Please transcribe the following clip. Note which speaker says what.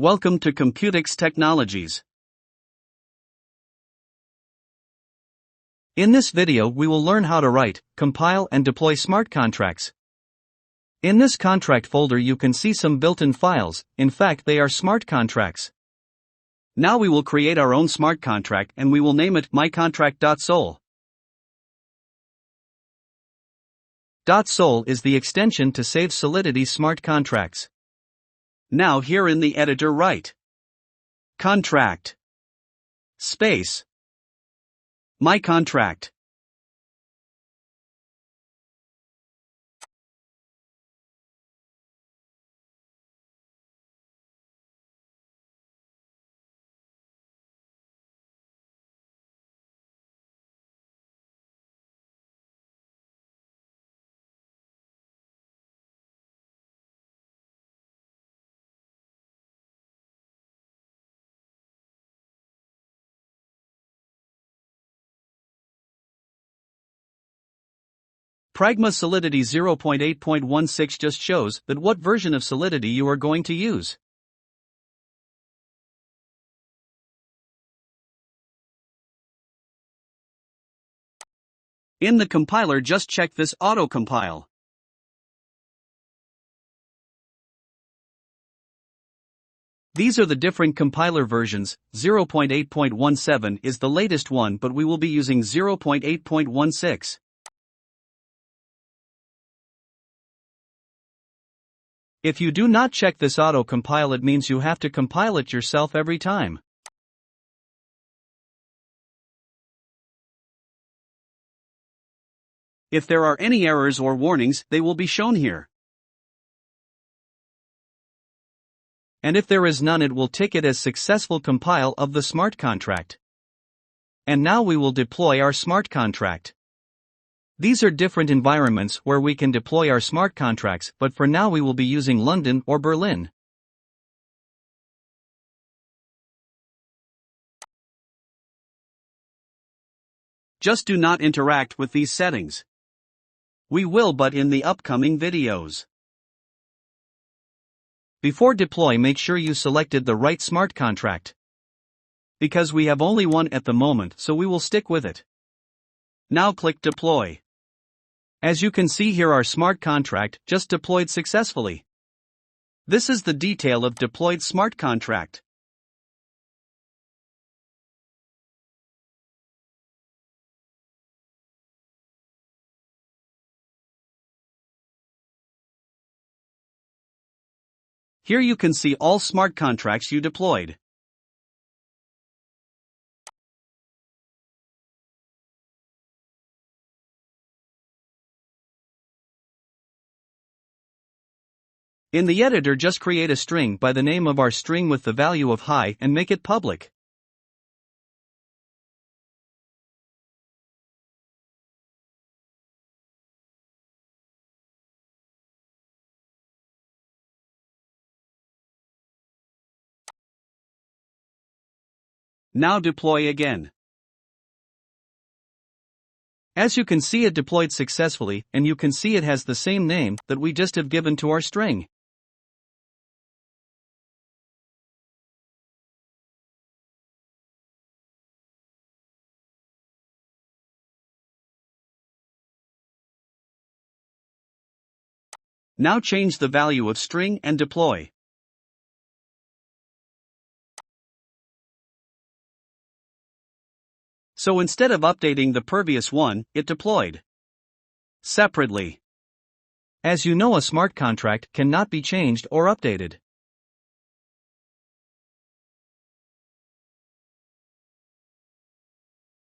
Speaker 1: Welcome to Computics Technologies. In this video we will learn how to write, compile and deploy smart contracts. In this contract folder you can see some built-in files, in fact they are smart contracts. Now we will create our own smart contract and we will name it myContract.sol. .sol is the extension to save Solidity smart contracts. Now here in the editor write contract space myContract. Pragma Solidity 0.8.16 just shows that what version of Solidity you are going to use. In the compiler just check this auto-compile. These are the different compiler versions. 0.8.17 is the latest one, but we will be using 0.8.16. If you do not check this auto-compile, it means you have to compile it yourself every time. If there are any errors or warnings, they will be shown here. And if there is none, it will tick it as successful compile of the smart contract. And now we will deploy our smart contract. These are different environments where we can deploy our smart contracts, but for now we will be using London or Berlin. Just do not interact with these settings. We will, but in the upcoming videos. Before deploy, make sure you selected the right smart contract. Because we have only one at the moment, so we will stick with it. Now click deploy. As you can see here, our smart contract just deployed successfully. This is the detail of deployed smart contract. Here you can see all smart contracts you deployed. In the editor just create a string by the name of our string with the value of high and make it public. Now deploy again. As you can see, it deployed successfully, and you can see it has the same name that we just have given to our string. Now change the value of string and deploy. So instead of updating the previous one, it deployed separately. As you know, a smart contract cannot be changed or updated.